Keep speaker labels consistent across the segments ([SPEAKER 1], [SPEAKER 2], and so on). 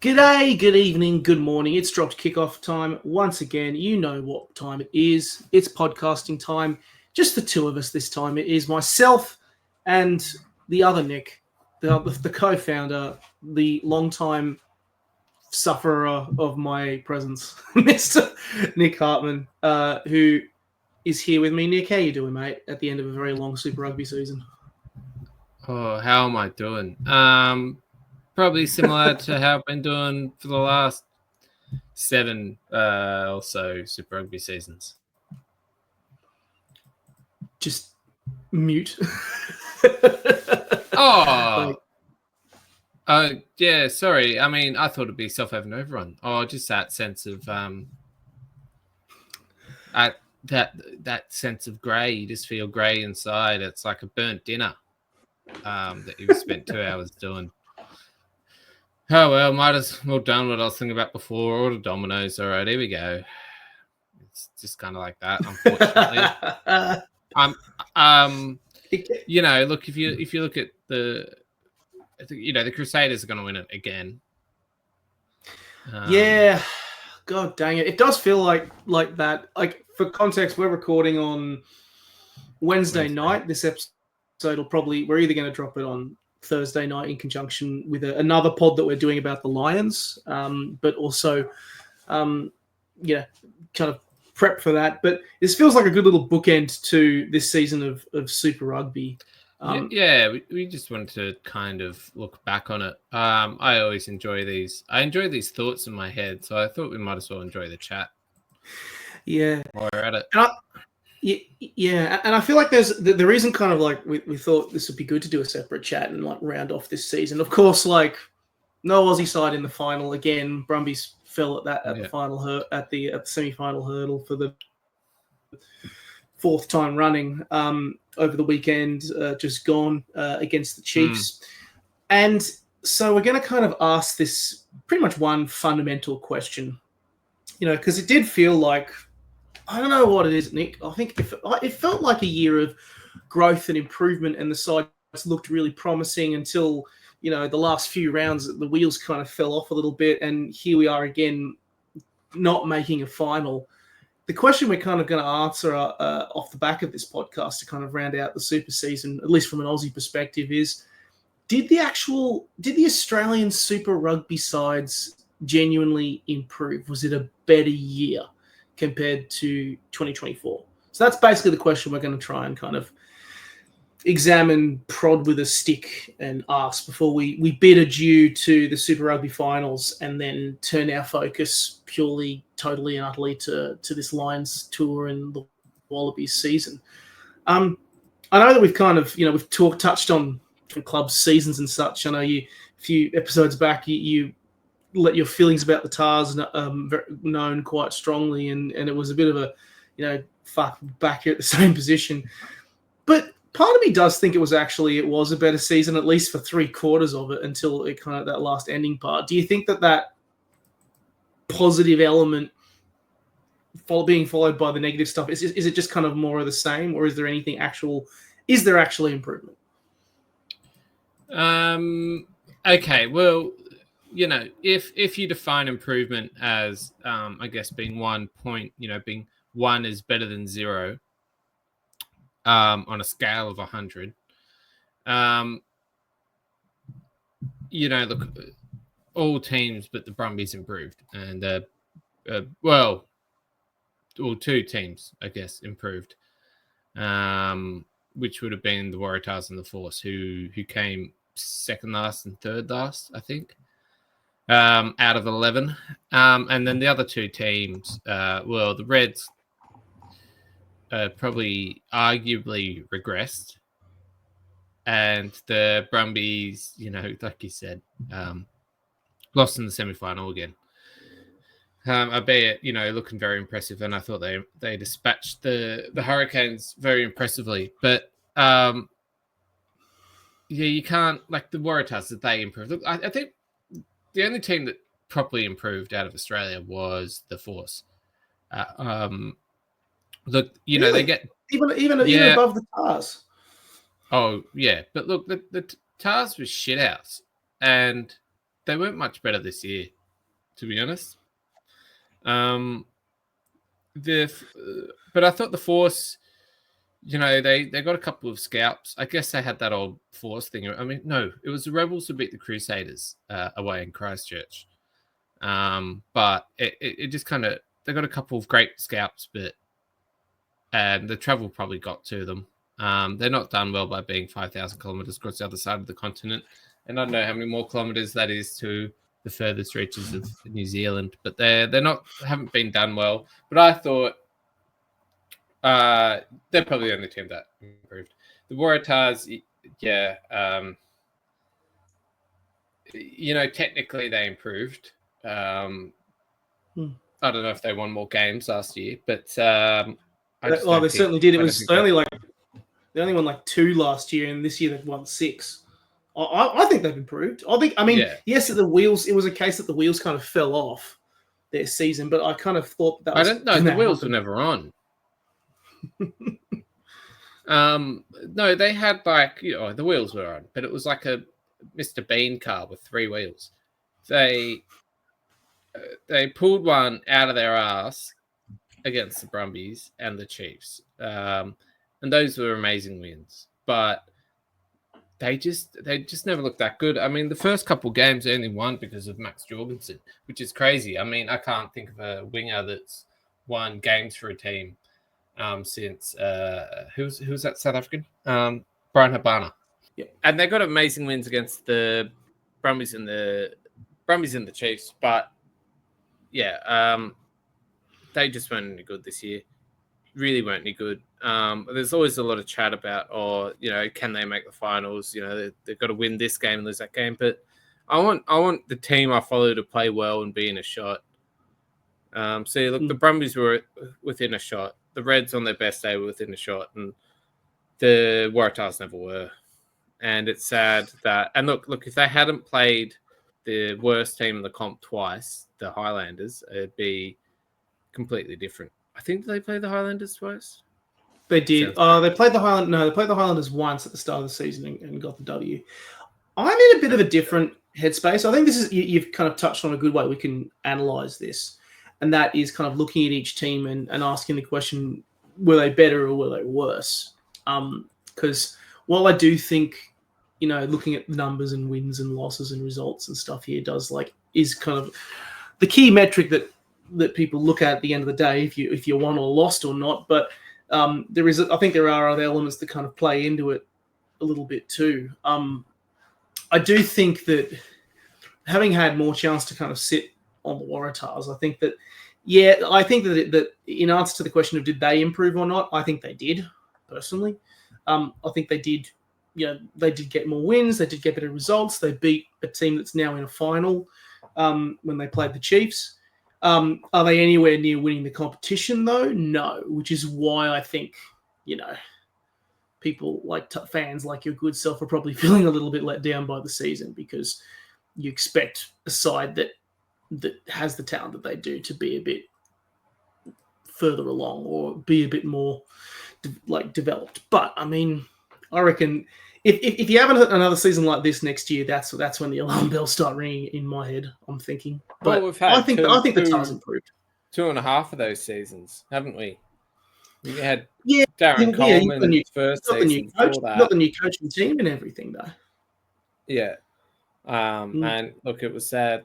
[SPEAKER 1] G'day, good evening, good morning. It's dropped kickoff time. Once again, you know what time it is. It's podcasting time. Just the two of us this time. It is myself and the other Nick, the co-founder, the long-time sufferer of my presence, Mr. Nick Hartman, who is here with me. Nick, how you doing, mate, at the end of a very long Super Rugby season?
[SPEAKER 2] Oh, how am I doing? Probably similar to how I've been doing for the last 7 or so Super Rugby seasons.
[SPEAKER 1] Just mute.
[SPEAKER 2] Yeah, sorry. I mean, I thought it'd be self-evident to everyone. Just that sense of that sense of grey. You just feel grey inside. It's like a burnt dinner that you've spent 2 hours doing. Oh, well, might as well done what I was thinking about before. Order Domino's. All right, here we go. It's just kind of like that, unfortunately. You know, look, if you look at the Crusaders are going to win it again.
[SPEAKER 1] Yeah, God dang it! It does feel like that. Like, for context, we're recording on Wednesday night. This episode we're either going to drop it on Thursday night in conjunction with another pod that we're doing about the Lions, but also, kind of prep for that. But this feels like a good little bookend to this season of Super Rugby.
[SPEAKER 2] We just wanted to kind of look back on it. I always enjoy these. I enjoy these thoughts in my head, so I thought we might as well enjoy the chat.
[SPEAKER 1] Yeah,
[SPEAKER 2] while we're at it.
[SPEAKER 1] And I feel like the reason kind of like we thought this would be good to do a separate chat and like round off this season. Of course, like no Aussie side in the final again. Brumbies fell at the final at the semi-final hurdle for the fourth time running over the weekend, just gone against the Chiefs. And so we're going to kind of ask this pretty much one fundamental question, because it did feel like, I don't know what it is, Nick. I think it felt like a year of growth and improvement, and the sides looked really promising until, the last few rounds, the wheels kind of fell off a little bit, and here we are again, not making a final. The question we're kind of going to answer off the back of this podcast to kind of round out the Super season, at least from an Aussie perspective, is did the Australian Super Rugby sides genuinely improve? Was it a better year compared to 2024? So that's basically the question we're going to try and kind of examine, prod with a stick, and ask before we bid adieu to the Super Rugby finals and then turn our focus purely, totally and utterly to this Lions tour and the Wallabies season. I know that we've kind of, we've touched on club seasons and such. I know a few episodes back, you let your feelings about the Tars known quite strongly, and it was a bit of a, fuck, back here at the same position. But part of me does think it was a better season, at least for 3/4 of it, until it kind of that last ending part. Do you think that positive element being followed by the negative stuff, is it just kind of more of the same, or is there actually improvement?
[SPEAKER 2] Okay, well, if you define improvement as, I guess, being 1 point, being 1 is better than 0 on a scale of 100, look, all teams but the Brumbies improved, and two teams, I guess, improved, which would have been the Waratahs and the Force, who came second last and third last, I think, out of 11. And then the other two teams, the Reds probably arguably regressed, and the Brumbies, like you said, lost in the semi-final again. Albeit, looking very impressive, and I thought they dispatched the Hurricanes very impressively. But you can't, like the Waratahs, that they improved. Look, I think the only team that properly improved out of Australia was the Force. Look, really? They get
[SPEAKER 1] even above the Tars.
[SPEAKER 2] Oh yeah, but look, the Tars was shit house, and they weren't much better this year, to be honest. But I thought the Force, they got a couple of scalps. I guess they had that old Force thing. I mean, no, it was the Rebels who beat the Crusaders away in Christchurch. But it just kind of, they got a couple of great scalps, and the travel probably got to them. They're not done well by being 5,000 kilometers across the other side of the continent. And I don't know how many more kilometers that is to the furthest reaches of New Zealand, but haven't been done well. But I thought they're probably the only team that improved. The Waratahs, technically they improved. I don't know if they won more games last year, but
[SPEAKER 1] they certainly did. They only won like 2 last year, and this year they've won 6. I think they've improved. Yes, the wheels. It was a case that the wheels kind of fell off their season, but I kind of thought that was.
[SPEAKER 2] I don't know. The wheels were never on. No, they had the wheels were on, but it was like a Mr. Bean car with 3 wheels. They pulled one out of their ass against the Brumbies and the Chiefs, and those were amazing wins. But they just never looked that good. I mean, the first couple games they only won because of Max Jorgensen, which is crazy. I mean, I can't think of a winger that's won games for a team since who's that South African? Brian Habana.
[SPEAKER 1] Yeah.
[SPEAKER 2] And they got amazing wins against the Brumbies and the Chiefs, but they just weren't any good this year. Really weren't any good. There's always a lot of chat about, can they make the finals? They've got to win this game and lose that game. But I want the team I follow to play well and be in a shot. The Brumbies were within a shot. The Reds on their best day were within a shot, and the Waratahs never were. And it's sad that. And look, if they hadn't played the worst team in the comp twice, the Highlanders, it'd be completely different. I think they played the Highlanders twice.
[SPEAKER 1] They did. They played the Highlanders once at the start of the season and got the W. I'm in a bit of a different headspace. I think this is you've kind of touched on a good way we can analyze this, and that is kind of looking at each team and asking the question: were they better or were they worse? Because while I do think, looking at the numbers and wins and losses and results and stuff here is kind of the key metric that people look at the end of the day if you're won or lost or not. But I think there are other elements that kind of play into it a little bit too. I do think that having had more chance to kind of sit on the Waratahs, I think that in answer to the question of did they improve or not, I think they did personally. I think they did. They did get more wins. They did get better results. They beat a team that's now in a final when they played the Chiefs. Are they anywhere near winning the competition, though? No, which is why I think, people like fans like your good self are probably feeling a little bit let down by the season because you expect a side that has the talent that they do to be a bit further along or be a bit more developed. But I mean, I reckon if you have another season like this next year, that's when the alarm bells start ringing in my head. I'm thinking, but I think the Tars improved
[SPEAKER 2] 2.5 of those seasons, haven't we? We had Darren Coleman's first season.
[SPEAKER 1] Got the new coaching team and everything, though.
[SPEAKER 2] Yeah, and look, it was sad.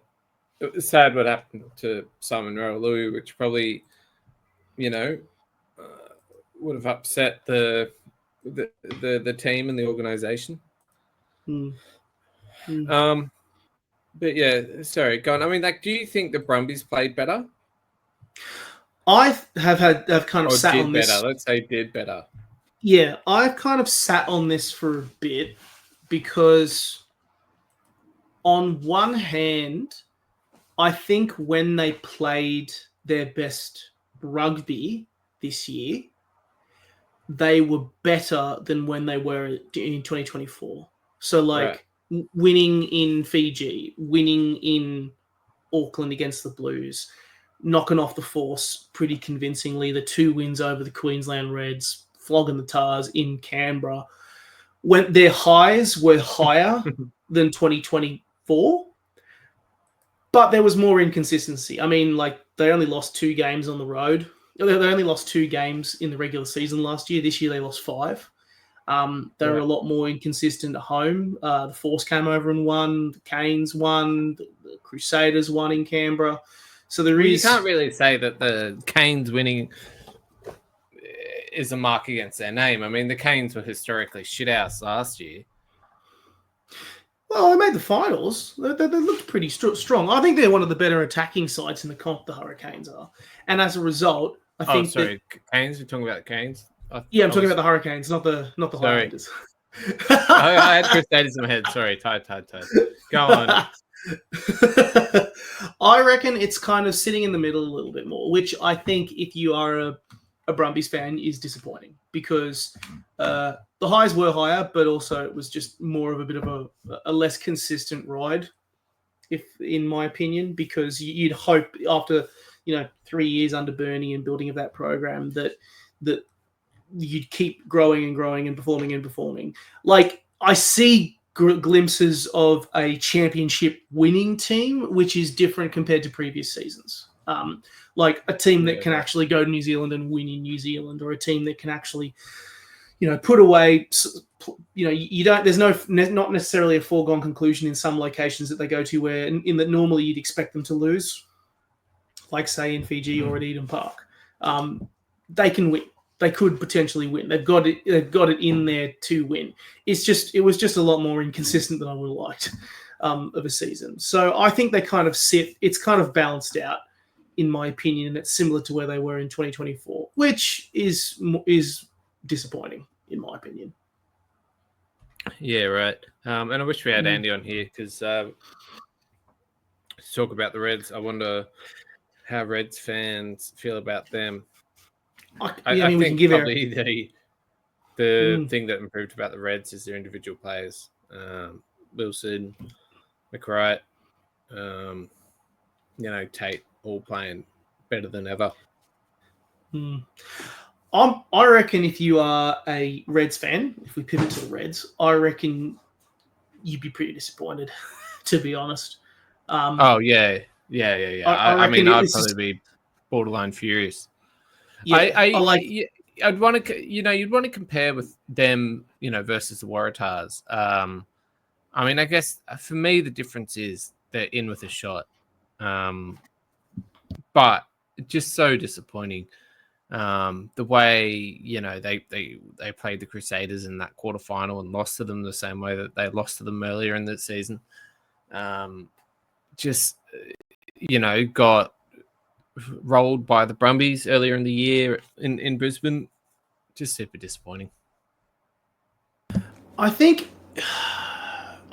[SPEAKER 2] It was sad what happened to Simon Rowley, which probably, would have upset the team and the organization. But yeah, sorry, go on. I mean, do you think the Brumbies played better?
[SPEAKER 1] I've kind of sat on this.
[SPEAKER 2] Let's say did better.
[SPEAKER 1] Yeah, I've kind of sat on this for a bit because on one hand, I think when they played their best rugby this year, they were better than when they were in 2024. So winning in Fiji, winning in Auckland against the Blues, knocking off the Force pretty convincingly, the 2 wins over the Queensland Reds, flogging the Tars in Canberra. When their highs were higher than 2024, But there was more inconsistency. I mean, like, they only lost 2 games on the road. They only lost 2 games in the regular season last year. This year they lost 5. They were a lot more inconsistent at home. The Force came over and won. The Canes won. The Crusaders won in Canberra. So you
[SPEAKER 2] can't really say that the Canes winning is a mark against their name. I mean, the Canes were historically shithouse last year.
[SPEAKER 1] Well, they made the finals. They looked pretty strong. I think they're one of the better attacking sides in the comp, the Hurricanes are. And as a result, I think...
[SPEAKER 2] Canes? You're talking about the Canes?
[SPEAKER 1] Yeah, I'm talking about the Hurricanes, not the Highlanders.
[SPEAKER 2] I had Crusaders in my head. Sorry, tight. Go on.
[SPEAKER 1] I reckon it's kind of sitting in the middle a little bit more, which I think if you are a Brumbies fan is disappointing because the highs were higher, but also it was just more of a bit of a less consistent ride, in my opinion, because you'd hope after 3 years under Bernie and building of that program that you'd keep growing and performing. Like, I see glimpses of a championship winning team, which is different compared to previous seasons. Like a team that can actually go to New Zealand and win in New Zealand, or a team that can actually, put away, there's not necessarily a foregone conclusion in some locations that they go to where in that normally you'd expect them to lose, like say in Fiji or at Eden Park. They can win. They could potentially win. They've got it in there to win. It was just a lot more inconsistent than I would have liked of a season. So I think they kind of it's kind of balanced out, in my opinion, and it's similar to where they were in 2024, which is disappointing, in my opinion.
[SPEAKER 2] Yeah, right. And I wish we had Andy on here because to talk about the Reds, I wonder how Reds fans feel about them. I think probably the thing that improved about the Reds is their individual players. Wilson, McWright, Tate, all playing better than ever.
[SPEAKER 1] I reckon if you are a Reds fan, if we pivot to the Reds, I reckon you'd be pretty disappointed, to be honest.
[SPEAKER 2] Yeah. I mean, I'd probably be borderline furious. Yeah, I'd want to, you'd want to compare with them, versus the Waratahs. I mean, I guess for me, the difference is they're in with a shot. But just so disappointing. The way, they played the Crusaders in that quarterfinal and lost to them the same way that they lost to them earlier in the season. Got rolled by the Brumbies earlier in the year in Brisbane. Just super disappointing.
[SPEAKER 1] I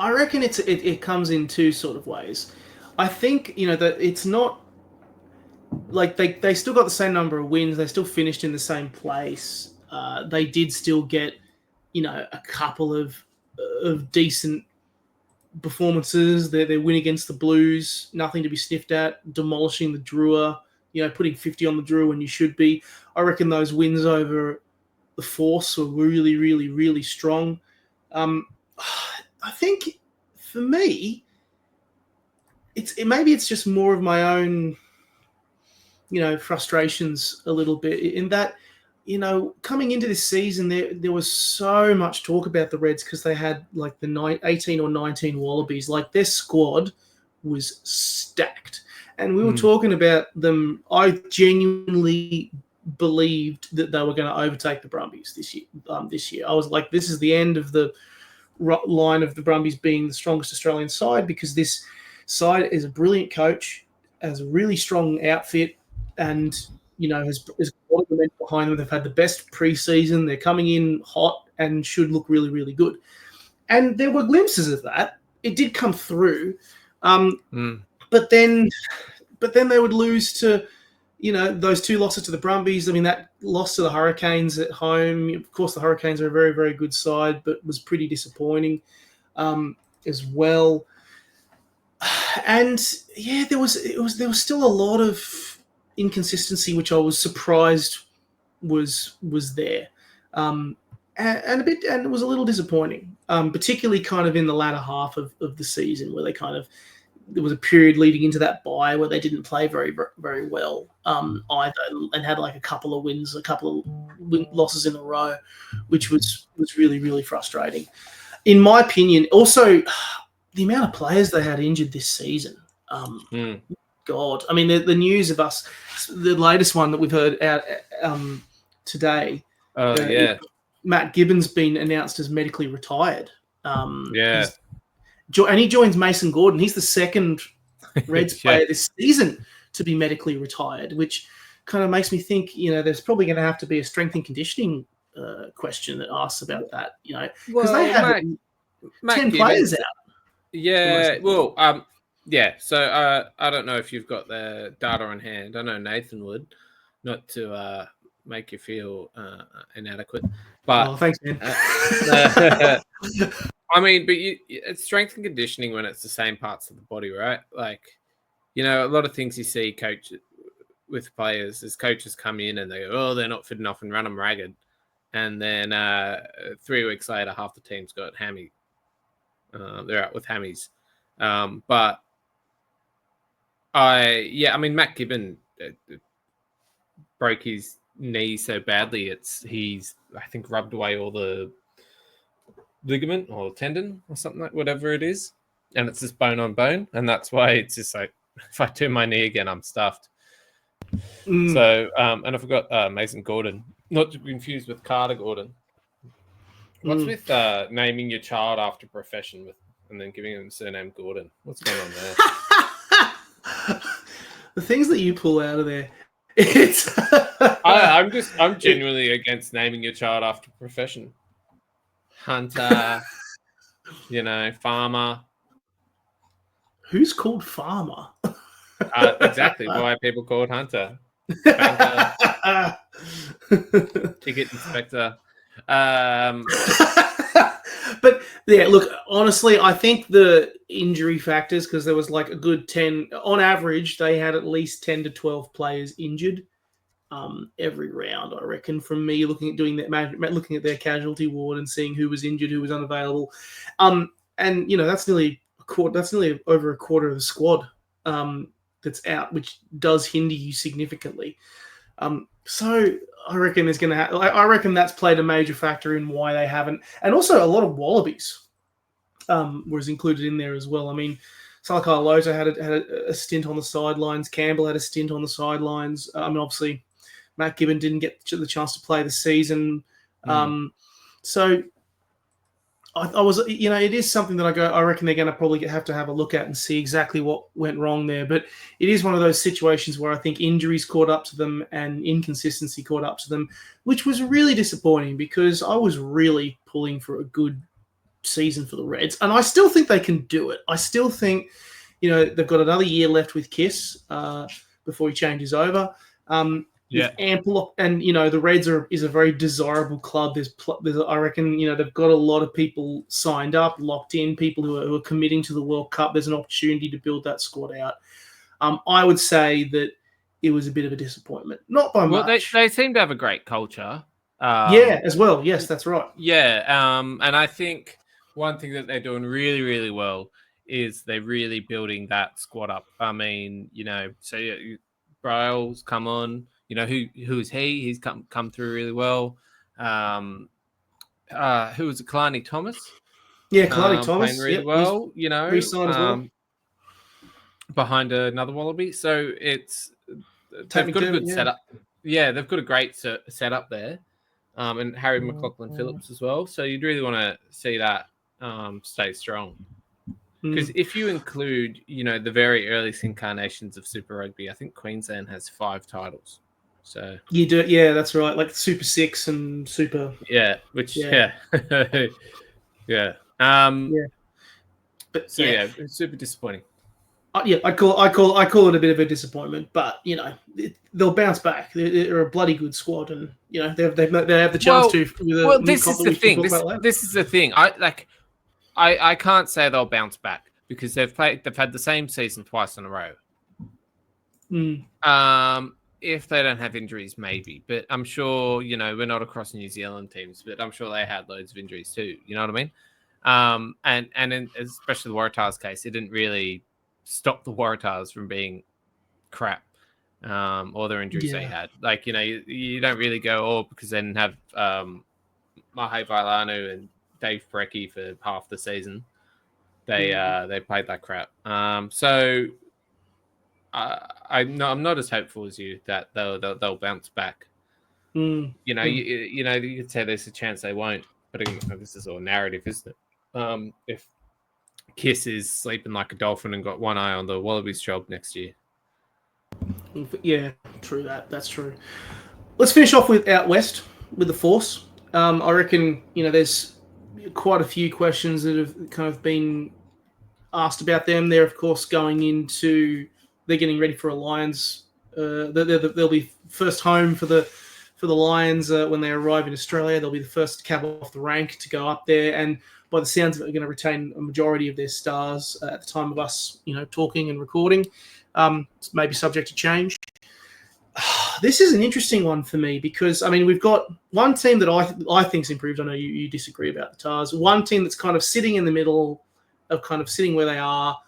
[SPEAKER 1] reckon it comes in two sort of ways. I think, that it's not like they still got the same number of wins. They still finished in the same place. They did still get, a couple of decent performances. Their win against the Blues, nothing to be sniffed at. Demolishing the Drua, putting 50 on the Drua when you should be. I reckon those wins over the Force were really, really, really strong. I think for me, maybe it's just more of my own, frustrations a little bit in that, coming into this season, there was so much talk about the Reds because they had like the 18 or 19 Wallabies. Like, their squad was stacked. And we were talking about them. I genuinely believed that they were going to overtake the Brumbies this year. I was like, this is the end of the line of the Brumbies being the strongest Australian side, because this side is a brilliant coach, has a really strong outfit, and has a lot of momentum behind them. They've had the best preseason. They're coming in hot and should look really, really good. And there were glimpses of that. It did come through, but then they would lose to, those 2 losses to the Brumbies. I mean, that loss to the Hurricanes at home. Of course, the Hurricanes are a very, very good side, but was pretty disappointing as well. And yeah, there was still a lot of inconsistency, which I was surprised was there, and it was a little disappointing, particularly kind of in the latter half of the season, where they kind of there was a period leading into that bye where they didn't play very, very well either, and had like a couple of losses in a row, which was really, really frustrating. In my opinion, also the amount of players they had injured this season. God, I mean the news of the latest one that we've heard out today. Matt Gibbon's been announced as medically retired. And he joins Mason Gordon. He's the second Reds player this season to be medically retired, which kind of makes me think, there's probably going to have to be a strength and conditioning question that asks about that, because they have 10 players out.
[SPEAKER 2] Yeah, so I don't know if you've got the data on hand. I know Nathan would, not to make you feel inadequate. But
[SPEAKER 1] thanks, man.
[SPEAKER 2] I mean, but it's strength and conditioning when it's the same parts of the body, right? Like, a lot of things you see with players is coaches come in and they go, oh, they're not fit enough and run them ragged. And then 3 weeks later, half the team's got hammy. They're out with hammies. But I mean, Matt Gibbon broke his knee so badly, he's I think rubbed away all the ligament or tendon or something like whatever it is, and it's just bone on bone, and that's why it's just like if I turn my knee again, I'm stuffed. So and I forgot Mason Gordon, not to be confused with Carter Gordon. What's with naming your child after profession and then giving him the surname Gordon? What's going on there?
[SPEAKER 1] The things that you pull out of there. It's
[SPEAKER 2] I'm genuinely against naming your child after profession. Hunter, farmer.
[SPEAKER 1] Who's called farmer?
[SPEAKER 2] Exactly why people called Hunter. Ticket inspector.
[SPEAKER 1] But yeah, look, honestly, I think the injury factors, because there was like a good 10 on average, they had at least 10 to 12 players injured every round, I reckon, from me looking at their casualty ward and seeing who was injured, who was unavailable. And that's nearly over a quarter of the squad that's out, which does hinder you significantly. So I reckon I reckon that's played a major factor in why they haven't. And also a lot of Wallabies was included in there as well. I mean, Salakai Lota had a stint on the sidelines. Campbell had a stint on the sidelines. I mean, obviously, Matt Gibbon didn't get the chance to play the season. So I was, it is something that I reckon they're going to probably have to have a look at and see exactly what went wrong there. But it is one of those situations where I think injuries caught up to them and inconsistency caught up to them, which was really disappointing because I was really pulling for a good season for the Reds. And I still think they can do it. I still think, they've got another year left with Kiss before he changes over. Ample, and the Reds is a very desirable club. There's I reckon they've got a lot of people signed up, locked in, people who are committing to the World Cup. There's an opportunity to build that squad out. I would say that it was a bit of a disappointment, not by much.
[SPEAKER 2] Well, they seem to have a great culture.
[SPEAKER 1] As well. Yes, that's right.
[SPEAKER 2] Yeah, and I think one thing that they're doing really, really well is they're really building that squad up. I mean, so Bryles come on. Who is he? He's come through really well. Who was it? Kalani Thomas.
[SPEAKER 1] Yeah, Kalani Thomas
[SPEAKER 2] playing really well.
[SPEAKER 1] Re-signed as well.
[SPEAKER 2] Behind another Wallaby, so they've got a good setup. Yeah, they've got a great setup there, and Harry McLaughlin Phillips as well. So you'd really want to see that stay strong. Because if you include, the very earliest incarnations of Super Rugby, I think Queensland has 5 titles. So
[SPEAKER 1] you do, yeah, that's right. Like Super 6 and Super,
[SPEAKER 2] yeah. But it's super disappointing.
[SPEAKER 1] I call it a bit of a disappointment, but they'll bounce back. They're a bloody good squad, and they have the chance to.
[SPEAKER 2] This is the thing. This is the thing. I can't say they'll bounce back because they've had the same season twice in a row. If they don't have injuries, maybe. But I'm sure, we're not across New Zealand teams, but I'm sure they had loads of injuries too. You know what I mean? And especially the Waratahs case, it didn't really stop the Waratahs from being crap, or their injuries they had. Like, you don't really go, because they didn't have Mahe Vailanu and Dave Brecky for half the season. They played that crap. So I'm not as hopeful as you that they'll bounce back. You could say there's a chance they won't, but this is all narrative, isn't it? If Kiss is sleeping like a dolphin and got one eye on the Wallabies job next year.
[SPEAKER 1] Yeah, true that. That's true. Let's finish off with out west with the Force. I reckon there's quite a few questions that have kind of been asked about them. They're of course they're getting ready for a Lions. They'll be first home for the Lions when they arrive in Australia. They'll be the first cab off the rank to go up there, and by the sounds of it, are going to retain a majority of their stars at the time of us, talking and recording. It's maybe subject to change. This is an interesting one for me because, we've got one team that I think's improved. I know you disagree about the Tars. One team that's kind of sitting in the middle of kind of sitting where they are,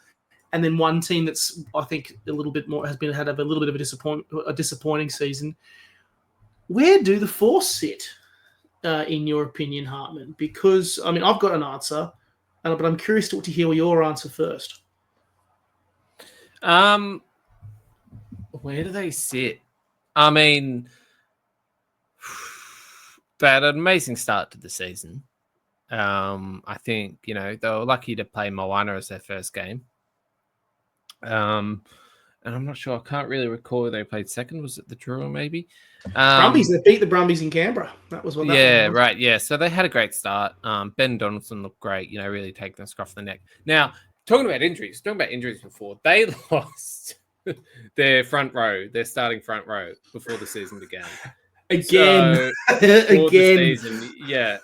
[SPEAKER 1] and then one team that's, I think, a little bit more had a little bit of a disappointing season. Where do the Force sit, in your opinion, Hartman? Because, I've got an answer, but I'm curious to hear your answer first.
[SPEAKER 2] Where do they sit? They had an amazing start to the season. I think, they were lucky to play Moana as their first game. And I'm not sure. I can't really recall who they played second. Was it the Drua, maybe?
[SPEAKER 1] Brumbies. They beat the Brumbies in Canberra. That was what that was.
[SPEAKER 2] Yeah, right. Yeah. So they had a great start. Ben Donaldson looked great, really taking the scruff of the neck. Now, talking about injuries before, they lost their starting front row before the season began.
[SPEAKER 1] Again.
[SPEAKER 2] The season, yeah.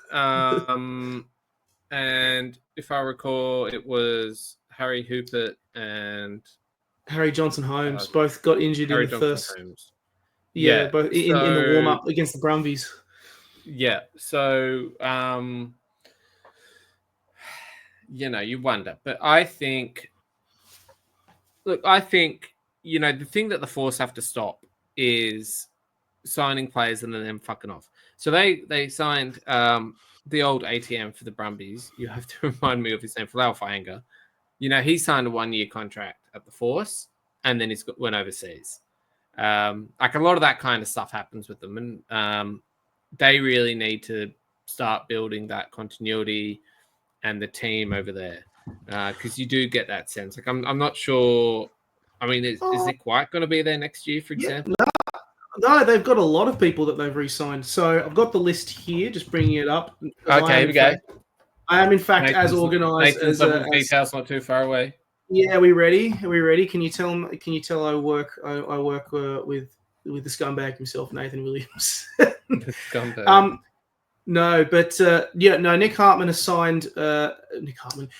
[SPEAKER 2] And if I recall, it was Harry Houpert and
[SPEAKER 1] Harry Johnson Holmes both got injured in the first.
[SPEAKER 2] Holmes.
[SPEAKER 1] Yeah, both in the warm up against the Brumbies.
[SPEAKER 2] Yeah, so you wonder, but I think the thing that the Force have to stop is signing players and then them fucking off. So they signed the old ATM for the Brumbies. You have to remind me of his name, Falau Fainga. He signed a 1-year contract at the Force, and then went overseas. Like a lot of that kind of stuff happens with them, and they really need to start building that continuity and the team over there, because you do get that sense. Like I'm not sure. Is Nick White going to be there next year, for example?
[SPEAKER 1] No, they've got a lot of people that they've re-signed. So I've got the list here, just bringing it up.
[SPEAKER 2] Okay, here we go.
[SPEAKER 1] I am, in fact, as organised as
[SPEAKER 2] details not too far away.
[SPEAKER 1] Yeah, are we ready? Can you tell I work with the scumbag himself, Nathan Williams?
[SPEAKER 2] Scumbag.
[SPEAKER 1] No, but Nick Hartman has signed.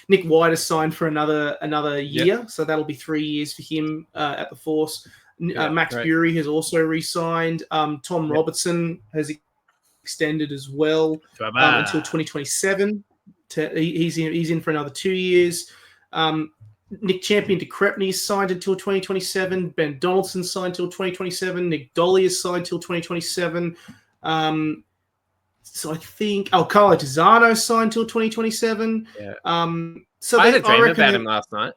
[SPEAKER 1] Nick White has signed for another year,
[SPEAKER 2] yep.
[SPEAKER 1] So that'll be 3 years for him at the Force. Max Bury has also re-signed. Tom Robertson has extended as well until 2027. He's in for another 2 years. Nick Champion de Crepney is signed until 2027. Ben Donaldson signed until 2027. Nick Dolly is signed until 2027. So I think Carlo Tizzano signed until 2027.
[SPEAKER 2] Yeah.
[SPEAKER 1] So
[SPEAKER 2] I had a dream about him last night.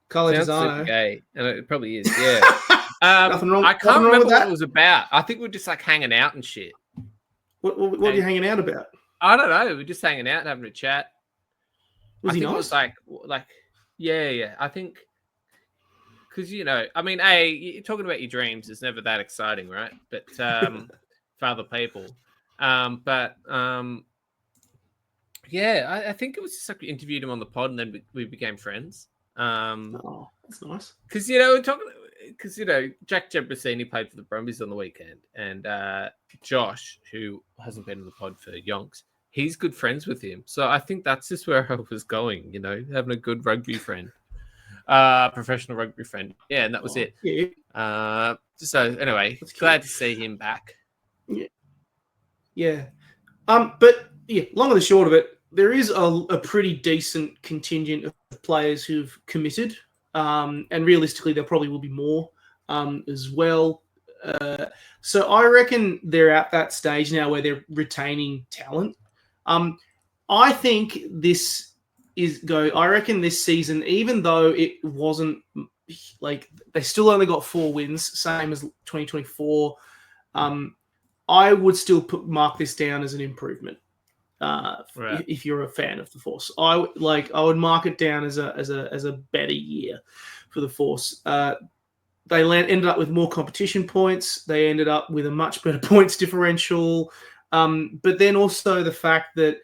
[SPEAKER 1] Carlo
[SPEAKER 2] Sounds
[SPEAKER 1] Tizzano.
[SPEAKER 2] super gay, and it probably is. Yeah.
[SPEAKER 1] Nothing wrong.
[SPEAKER 2] I can't remember what it was about. I think we're just like hanging out and shit.
[SPEAKER 1] What are you hanging out about?
[SPEAKER 2] I don't know. We're just hanging out and having a chat.
[SPEAKER 1] Was he nice?
[SPEAKER 2] It was like, yeah. I think because you're talking about your dreams is never that exciting, right? But for other people, I think it was just like we interviewed him on the pod and then we became friends.
[SPEAKER 1] That's nice.
[SPEAKER 2] Because Jack Jebrasini played for the Brumbies on the weekend, and Josh, who hasn't been in the pod for yonks, he's good friends with him. So I think that's just where I was going. Having a good rugby friend, professional rugby friend. Yeah, and that was it.
[SPEAKER 1] Yeah.
[SPEAKER 2] So anyway, glad to see him back.
[SPEAKER 1] Yeah. But yeah, long and the short of it, there is a pretty decent contingent of players who've committed and realistically, there probably will be more as well. So I reckon they're at that stage now where they're retaining talent. I think this I reckon this season, even though it wasn't like they still only got 4 wins, same as 2024. I would still mark this down as an improvement.
[SPEAKER 2] Right.
[SPEAKER 1] If you're a fan of the Force, I would mark it down as a better year for the Force. They ended up with more competition points. They ended up with a much better points differential. But then also the fact that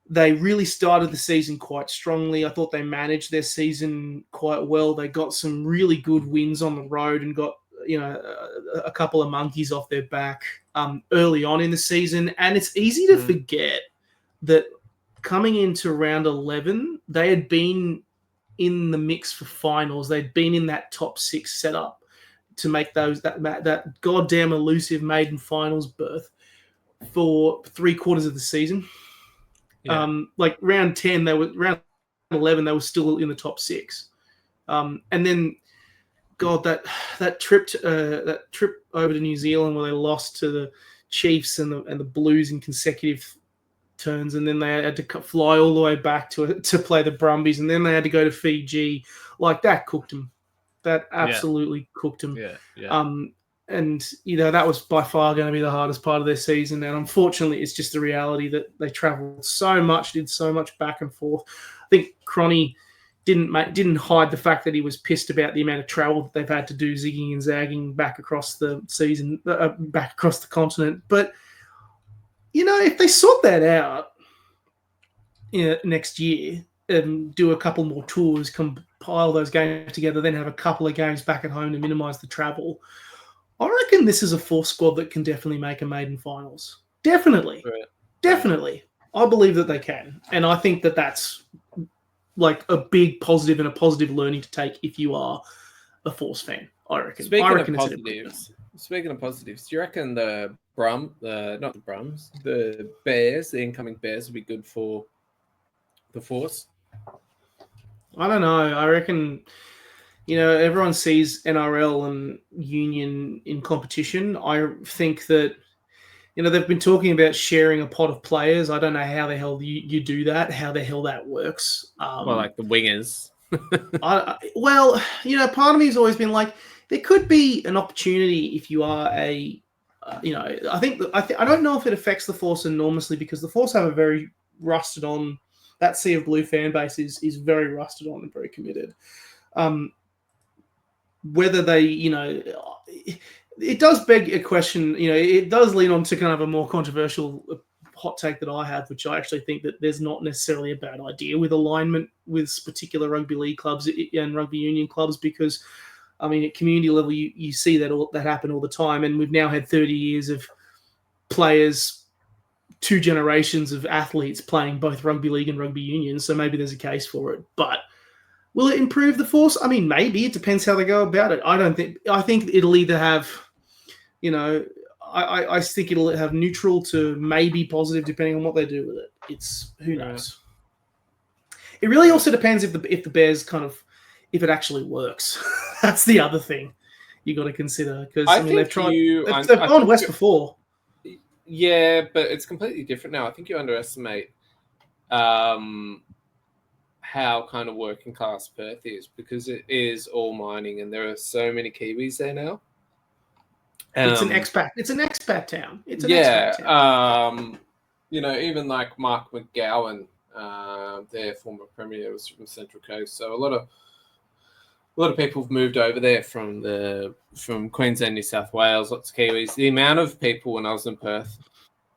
[SPEAKER 1] they really started the season quite strongly. I thought they managed their season quite well. They got some really good wins on the road and got a couple of monkeys off their back early on in the season. And it's easy to forget that coming into round 11, they had been in the mix for finals. They'd been in that top 6 setup to make that goddamn elusive maiden finals berth for 3/4 of the season.
[SPEAKER 2] Yeah.
[SPEAKER 1] Like round 10, round 11, they were still in the top 6. And then, God, that trip over to New Zealand where they lost to the Chiefs and the Blues in consecutive turns, and then they had to fly all the way back to play the Brumbies, and then they had to go to Fiji. Like, that cooked them. That absolutely cooked them.
[SPEAKER 2] Yeah.
[SPEAKER 1] And that was by far going to be the hardest part of their season. And unfortunately, it's just the reality that they travelled so much, did so much back and forth. I think Cronny didn't hide the fact that he was pissed about the amount of travel that they've had to do, zigging and zagging back across the season, back across the continent. But if they sort that out next year and do a couple more tours, compile those games together, then have a couple of games back at home to minimise the travel, I reckon this is a Force squad that can definitely make a maiden finals. Definitely.
[SPEAKER 2] Right.
[SPEAKER 1] Definitely. I believe that they can. And I think that that's like a big positive and a positive learning to take if you are a Force fan, I reckon.
[SPEAKER 2] Speaking
[SPEAKER 1] of
[SPEAKER 2] positives, do you reckon the Bears, the incoming Bears, will be good for the Force?
[SPEAKER 1] I don't know. I reckon, everyone sees NRL and Union in competition. I think that, they've been talking about sharing a pot of players. I don't know how the hell you do that, how the hell that works.
[SPEAKER 2] Well, like the wingers.
[SPEAKER 1] Part of me has always been like, there could be an opportunity if you are I don't know if it affects the Force enormously because the Force have a very rusted on, that Sea of Blue fan base is very rusted on and very committed. Whether they, it does beg a question, it does lean on to kind of a more controversial hot take that I have, which I actually think that there's not necessarily a bad idea with alignment with particular rugby league clubs and rugby union clubs, because I mean, at community level, you see that happen all the time, and we've now had 30 years of players, 2 generations of athletes playing both rugby league and rugby union, so maybe there's a case for it. But will it improve the Force? I mean, maybe. It depends how they go about it. I think it'll either have, I think it'll have neutral to maybe positive depending on what they do with it. It's who knows. It really also depends if the Bears if it actually works. That's the other thing you got to consider, because they've tried. They've gone west before.
[SPEAKER 2] Yeah, but it's completely different now. I think you underestimate how kind of working class Perth is, because it is all mining and there are so many Kiwis there now.
[SPEAKER 1] It's an expat. It's an expat town. Expat town.
[SPEAKER 2] Even like Mark McGowan, their former premier, was from Central Coast. So a lot of people have moved over there from Queensland, New South Wales. Lots of Kiwis. The amount of people when I was in Perth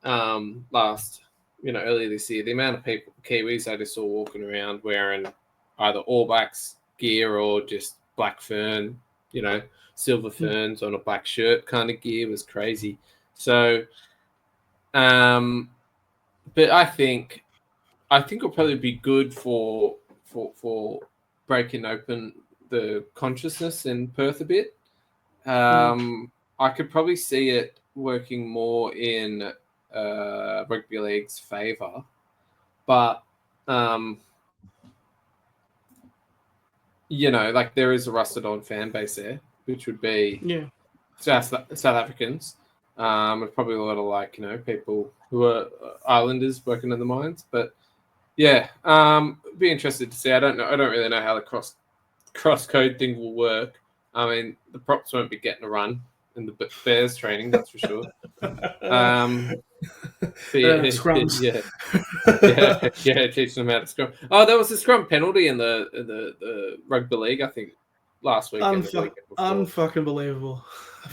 [SPEAKER 2] earlier this year, the amount of Kiwis I just saw walking around wearing either All Blacks gear or just black fern, silver ferns on a black shirt kind of gear was crazy. So, but I think it'll probably be good for breaking open the consciousness in Perth a bit. I could probably see it working more in rugby league's favour, but
[SPEAKER 3] like there is a rusted on fan base there, which would be South Africans. Probably a lot of people who are islanders working in the mines, but yeah, be interested to see. I don't really know how the cross code thing will work. I mean, the props won't be getting a run in the Bears training, that's for sure.
[SPEAKER 1] Scrums.
[SPEAKER 3] Yeah, teaching them how to scrum. Oh, there was a scrum penalty in the rugby league, I think, last weekend.
[SPEAKER 1] Unfucking believable.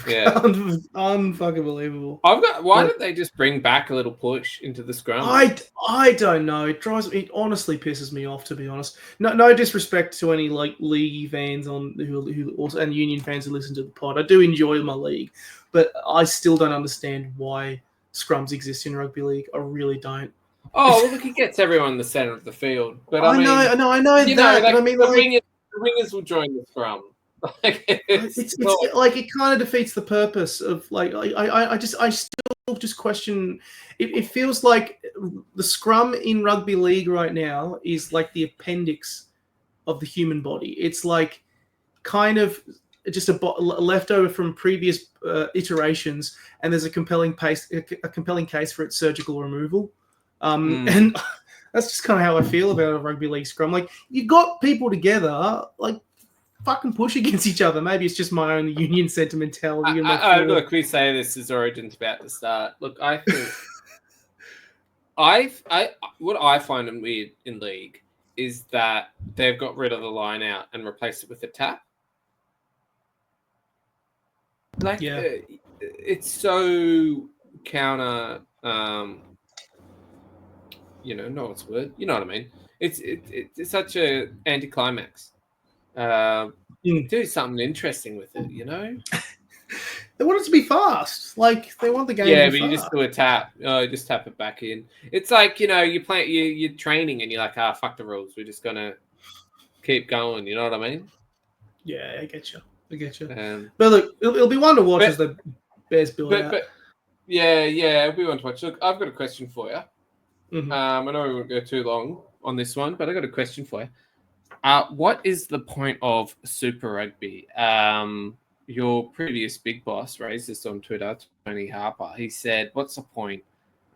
[SPEAKER 3] Yeah,
[SPEAKER 1] unfucking believable.
[SPEAKER 3] Why don't they just bring back a little push into the scrum?
[SPEAKER 1] I don't know. It honestly pisses me off, to be honest. No disrespect to any league fans who also and union fans who listen to the pod. I do enjoy my league, but I still don't understand why scrums exist in rugby league. I really don't.
[SPEAKER 3] Oh, well, look, he gets everyone in the center of the field. But
[SPEAKER 1] I know that. But I mean,
[SPEAKER 3] the wingers will join the scrum.
[SPEAKER 1] It's like it kind of defeats the purpose of I still just question. It feels like the scrum in rugby league right now is like the appendix of the human body. It's like kind of just a leftover from previous iterations, and there's a compelling case for its surgical removal. And that's just kind of how I feel about a rugby league scrum. Like, you got people together, like, fucking push against each other. Maybe it's just my own union sentimentality.
[SPEAKER 3] Look, we say this is Origin's about to start. Look, I think what I find weird in league is that they've got rid of the line out and replaced it with a tap. It's so counter. No, what's the word? You know what I mean? It's such a anticlimax. Do something interesting with it,
[SPEAKER 1] They want it to be fast. Like, they want the game to be fast.
[SPEAKER 3] You just do a tap. Just tap it back in. It's like, you're training and you're like, fuck the rules. We're just going to keep going. You know what I mean?
[SPEAKER 1] Yeah, I get you. But look, it'll be one to watch as the Bears build out.
[SPEAKER 3] Yeah, it'll be one to watch. Look, I've got a question for you.
[SPEAKER 1] Mm-hmm.
[SPEAKER 3] I know we won't go too long on this one, but I got a question for you. What is the point of Super Rugby? Your previous big boss raised this on Twitter, Tony Harper. He said, what's the point?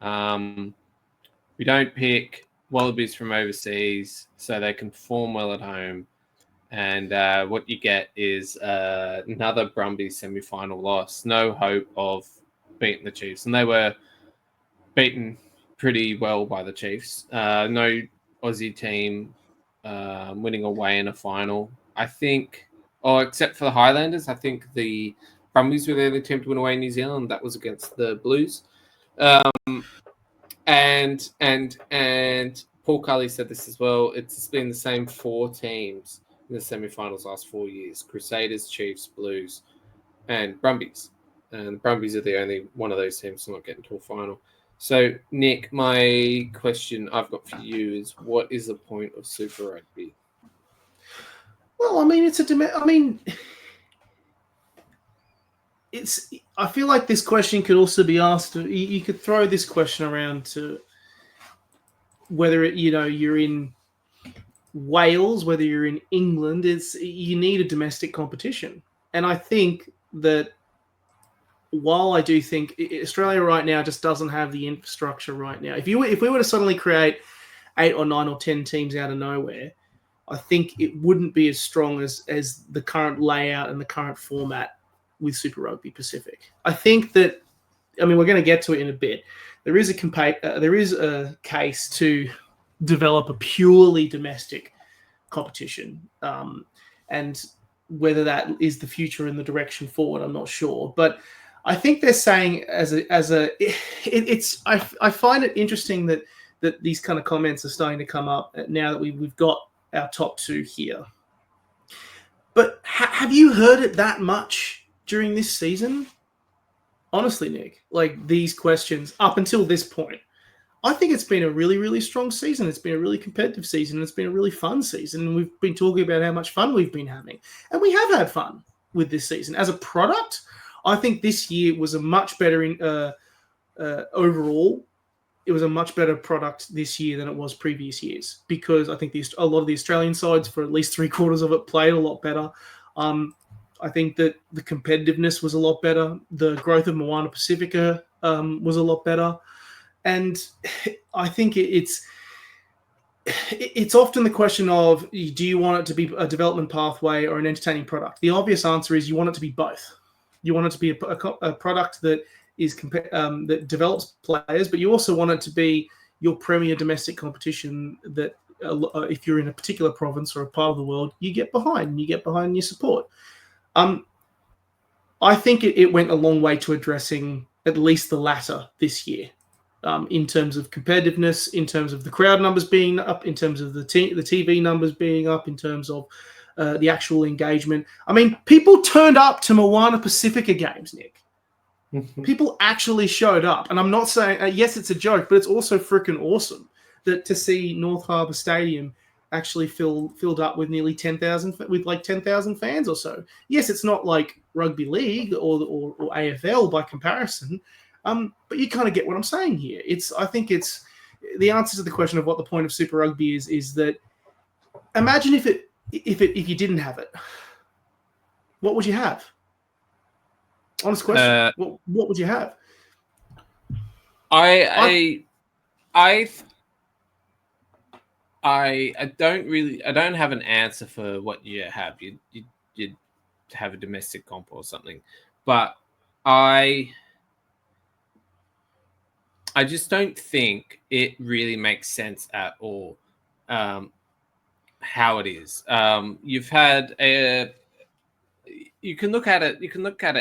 [SPEAKER 3] We don't pick wallabies from overseas so they can perform well at home. And what you get is another Brumbies semi-final loss. No hope of beating the Chiefs. And they were beaten pretty well by the Chiefs. No Aussie team winning away in a final. I think, except for the Highlanders, I think the Brumbies were the only team to win away in New Zealand. That was against the Blues. And Paul Cully said this as well. It's been the same 4 teams in the semi-finals last 4 years: Crusaders, Chiefs, Blues, and Brumbies. And the Brumbies are the only one of those teams to not get into a final. So, Nick, my question I've got for you is, what is the point of Super Rugby?
[SPEAKER 1] Well, I mean, I feel like this question could also be asked. You could throw this question around to whether you're in Wales, whether you're in England. You need a domestic competition, and I think that while I do think Australia right now just doesn't have the infrastructure right now. If we were to suddenly create 8 or 9 or 10 teams out of nowhere, I think it wouldn't be as strong as the current layout and the current format with Super Rugby Pacific. I think that, we're going to get to it in a bit. There is a case to develop a purely domestic competition, and whether that is the future and the direction forward, I'm not sure. But I think they're saying I find it interesting that these kind of comments are starting to come up now that we've got our top 2 here. But have you heard it that much during this season? Honestly, Nick, like these questions up until this point, I think it's been a really, really strong season. It's been a really competitive season. It's been a really fun season. And we've been talking about how much fun we've been having. And we have had fun with this season. As a product, I think this year was a much better overall it was a much better product this year than it was previous years, because I think a lot of the Australian sides, for at least 3/4 of it, played a lot better. I think that the competitiveness was a lot better. The growth of Moana Pacifica was a lot better. And I think it's often the question of, do you want it to be a development pathway or an entertaining product? The obvious answer is you want it to be both. You want it to be a product that is that develops players, but you also want it to be your premier domestic competition that if you're in a particular province or a part of the world, you get behind and you support. I think it went a long way to addressing at least the latter this year, in terms of competitiveness, in terms of the crowd numbers being up, in terms of the TV numbers being up, in terms of the actual engagement. I mean, people turned up to Moana Pacifica games, Nick. People actually showed up. And I'm not saying, yes, it's a joke, but it's also freaking awesome that to see North Harbour Stadium actually filled up with nearly 10,000, with like 10,000 fans or so. Yes, it's not like rugby league or AFL by comparison, but you kind of get what I'm saying here. I think it's the answer to the question of what the point of Super Rugby is that imagine if you didn't have it, what would you have? Honest question. What would you have?
[SPEAKER 3] I don't have an answer for what you have. You'd have a domestic comp or something, but I just don't think it really makes sense at all how it is. You've had you can look at it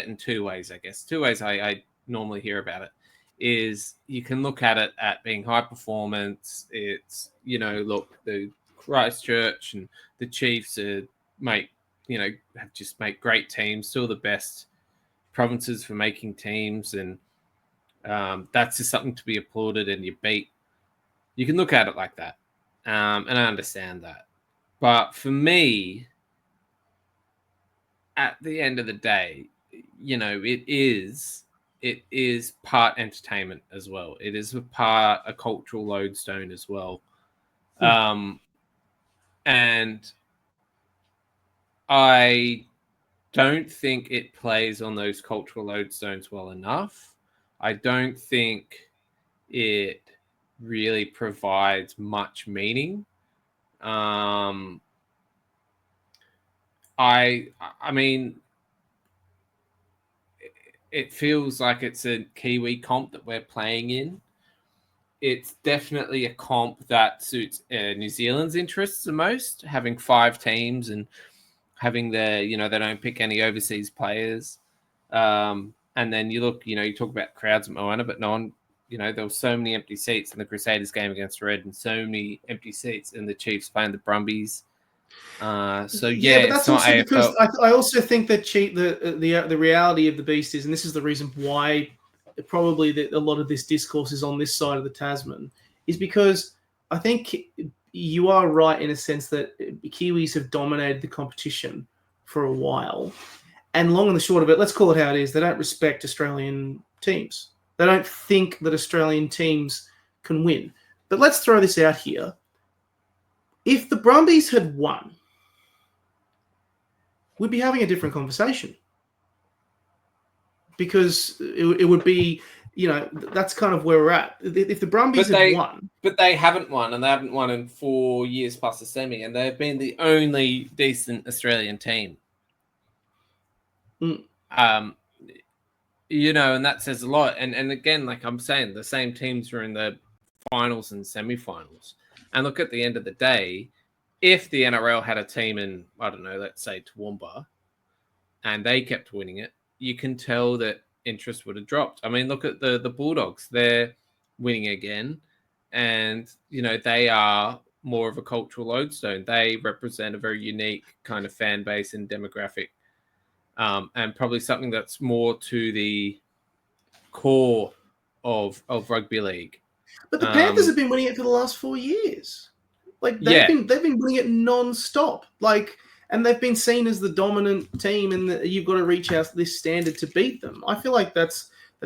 [SPEAKER 3] in two ways, I guess. Two ways I normally hear about it is you can look at it at being high performance. It's, look, the Christchurch and the Chiefs have just made great teams, still the best provinces for making teams, and that's just something to be applauded and you beat. You can look at it like that, and I understand that. But for me, at the end of the day, it is part entertainment as well. It is a cultural lodestone as well. And I don't think it plays on those cultural lodestones well enough. I don't think it really provides much meaning. I mean, it feels like it's a Kiwi comp that we're playing in. It's definitely a comp that suits New Zealand's interests the most, having 5 teams and having they don't pick any overseas players. And then you look, you talk about crowds at Moana, but no one, there were so many empty seats in the Crusaders game against Red and so many empty seats in the Chiefs playing the Brumbies. But that's also AFL.
[SPEAKER 1] Because I also think that the reality of the beast is, and this is the reason why probably a lot of this discourse is on this side of the Tasman, is because I think you are right in a sense that Kiwis have dominated the competition for a while, and long and the short of it, let's call it how it is, they don't respect Australian teams. They don't think that Australian teams can win. But let's throw this out here. If the Brumbies had won, we'd be having a different conversation, because it would be, that's kind of where we're at. If the Brumbies had won.
[SPEAKER 3] But they haven't won, and they haven't won in 4 years plus a semi, and they've been the only decent Australian team. And that says a lot. And again, like I'm saying, the same teams were in the finals and semi-finals. And look, at the end of the day, if the NRL had a team in, I don't know, let's say Toowoomba, and they kept winning it, you can tell that interest would have dropped. I mean, look at the Bulldogs. They're winning again, and, they are more of a cultural lodestone. They represent a very unique kind of fan base and demographic, and probably something that's more to the core of rugby league.
[SPEAKER 1] But the Panthers have been winning it for the last 4 years. Like they've been winning it non-stop. Like, and they've been seen as the dominant team, and you've got to reach out this standard to beat them. I feel like that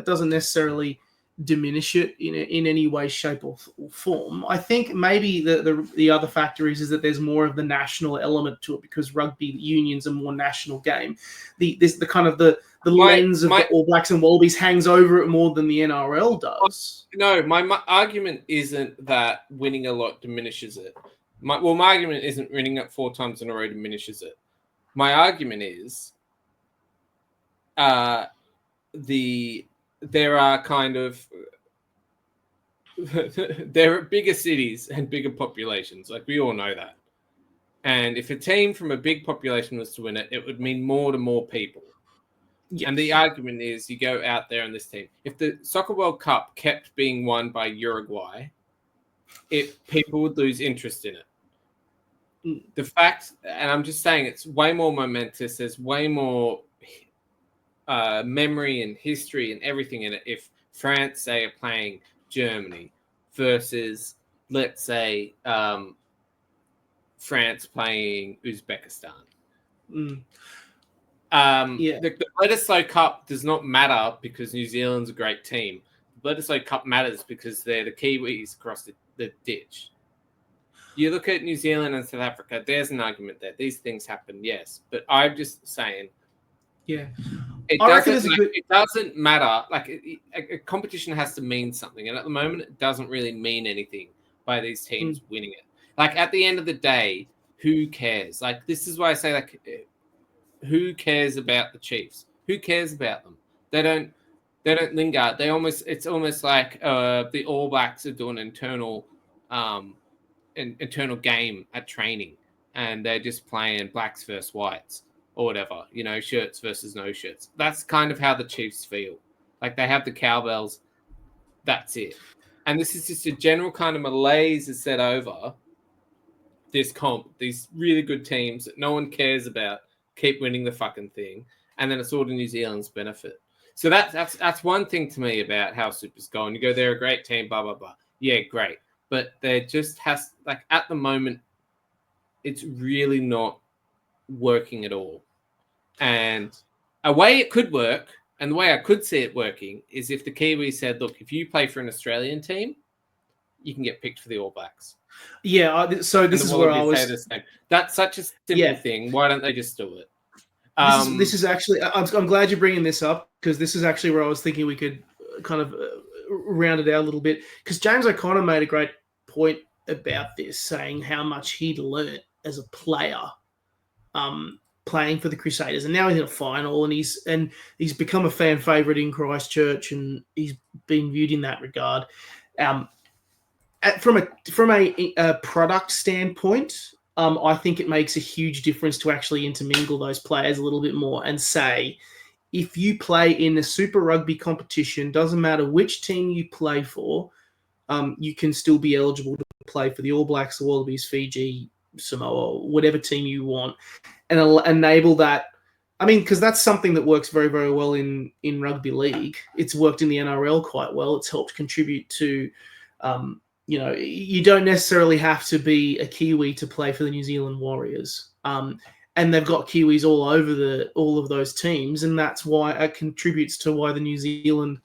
[SPEAKER 1] doesn't necessarily diminish it in any way, shape, or form. I think maybe the other factor is that there's more of the national element to it because rugby union's a more national game. The kind of the lens of the All Blacks and Wallabies hangs over it more than the NRL does.
[SPEAKER 3] No, my argument isn't that winning a lot diminishes it. My argument isn't winning it 4 times in a row diminishes it. My argument is there are kind of there are bigger cities and bigger populations. Like we all know that. And if a team from a big population was to win it, it would mean more to more people. Yes. And the argument is you go out there on this team. If the Soccer World Cup kept being won by Uruguay, people would lose interest in it. The fact, and I'm just saying, it's way more momentous. There's way more memory and history and everything in it. If France, say, are playing Germany versus, let's say, France playing Uzbekistan. The Bledisloe Cup does not matter because New Zealand's a great team. The Bledisloe Cup matters because they're the Kiwis across the ditch. You look at New Zealand and South Africa, there's an argument there. These things happen, yes. But I'm just saying, it doesn't matter. Like, a competition has to mean something. And at the moment, it doesn't really mean anything by these teams winning it. Like, at the end of the day, who cares? Like, this is why I say, like, who cares about the Chiefs? Who cares about them? They don't linger. It's almost like the All Blacks are doing internal game at training, and they're just playing blacks versus whites or whatever, shirts versus no shirts. That's kind of how the Chiefs feel. Like, they have the cowbells. That's it. And this is just a general kind of malaise is set over this comp. These really good teams that no one cares about keep winning the fucking thing, and then it's all to New Zealand's benefit. So that's one thing to me about how Super's going. You go, they're a great team, blah blah blah. Yeah, great, but there just has, like, at the moment, it's really not working at all. And a way it could work, and the way I could see it working, is if the Kiwis said, "Look, if you play for an Australian team, you can get picked for the All Blacks."
[SPEAKER 1] Yeah, so this is where I was.
[SPEAKER 3] That's such a simple thing. Why don't they just do it?
[SPEAKER 1] This is actually. I'm glad you're bringing this up, because this is actually where I was thinking we could kind of round it out a little bit. Because James O'Connor made a great point about this, saying how much he'd learnt as a player, playing for the Crusaders, and now he's in a final, and he's become a fan favourite in Christchurch, and he's been viewed in that regard. From a product standpoint, I think it makes a huge difference to actually intermingle those players a little bit more and say, if you play in a Super Rugby competition, doesn't matter which team you play for, you can still be eligible to play for the All Blacks, the Wallabies, Fiji, Samoa, whatever team you want, and enable that. I mean, because that's something that works very, very well in rugby league. It's worked in the NRL quite well. It's helped contribute to you don't necessarily have to be a Kiwi to play for the New Zealand Warriors. And they've got Kiwis all of those teams, and that's why it contributes to why the New Zealand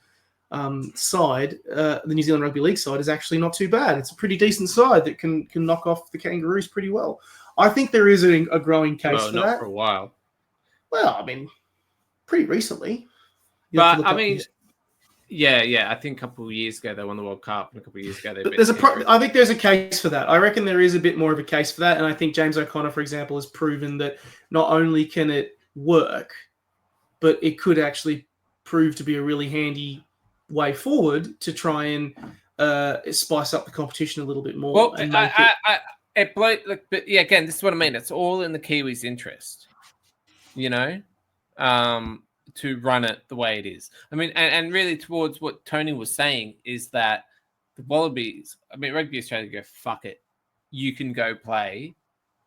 [SPEAKER 1] side, the New Zealand Rugby League side, is actually not too bad. It's a pretty decent side that can knock off the Kangaroos pretty well. I think there is a growing case for that.
[SPEAKER 3] Not for a while.
[SPEAKER 1] Well, I mean, pretty recently.
[SPEAKER 3] But I mean, yeah. I think a couple of years ago they won the World Cup, and a couple of years ago
[SPEAKER 1] I think there's a case for that. I reckon there is a bit more of a case for that, and I think James O'Connor, for example, has proven that not only can it work, but it could actually prove to be a really handy way forward to try and spice up the competition a little bit more.
[SPEAKER 3] Well, but yeah, again, this is what I mean. It's all in the Kiwis' interest, to run it the way it is. I mean, and really towards what Tony was saying is that the Wallabies, I mean, Rugby Australia go, fuck it. You can go play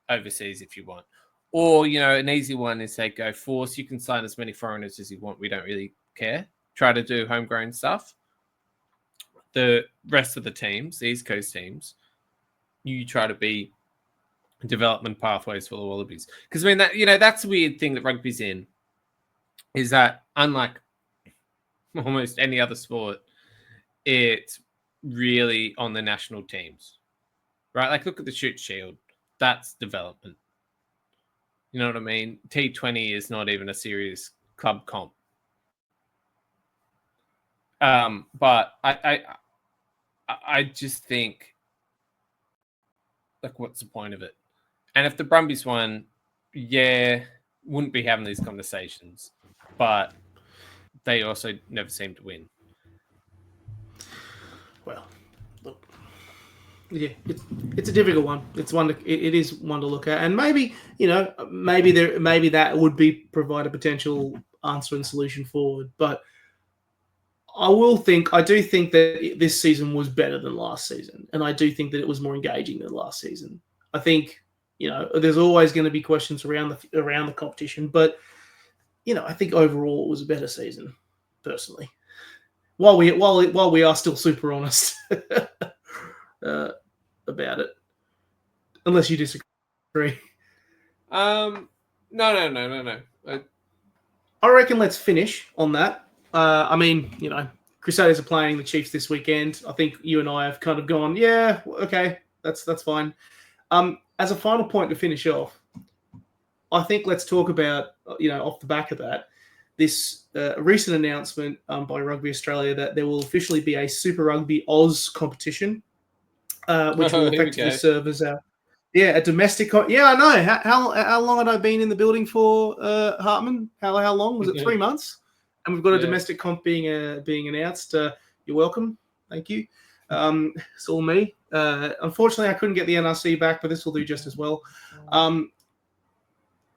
[SPEAKER 3] overseas if you want. Or, an easy one is say, go force. You can sign as many foreigners as you want. We don't really care. Try to do homegrown stuff. The rest of the teams, the East Coast teams, you try to be development pathways for the Wallabies. Because, I mean, that's a weird thing that rugby's in, is that unlike almost any other sport, it's really on the national teams, right? Like, look at the Shoot Shield. That's development. You know what I mean? T20 is not even a serious club comp. But I just think, like, what's the point of it? And if the Brumbies won, wouldn't be having these conversations. But they also never seem to win.
[SPEAKER 1] Well, look, yeah, it's a difficult one. It's one. It is one to look at, and maybe maybe that would provide a potential answer and solution forward. But I do think that this season was better than last season, and I do think that it was more engaging than last season. I think there's always going to be questions around the competition, but I think overall it was a better season, personally. While we are still super honest about it, unless you disagree.
[SPEAKER 3] No.
[SPEAKER 1] I reckon let's finish on that. Crusaders are playing the Chiefs this weekend. I think you and I have kind of gone, yeah, okay, that's fine. As a final point to finish off, I think let's talk about, off the back of that, this recent announcement by Rugby Australia that there will officially be a Super Rugby AUS competition, which will effectively serve as a domestic. I know. How long had I been in the building for, Hartman? How long was it? 3 months, and we've got a domestic comp being announced. You're welcome. Thank you. It's all me. Unfortunately, I couldn't get the NRC back, but this will do just as well.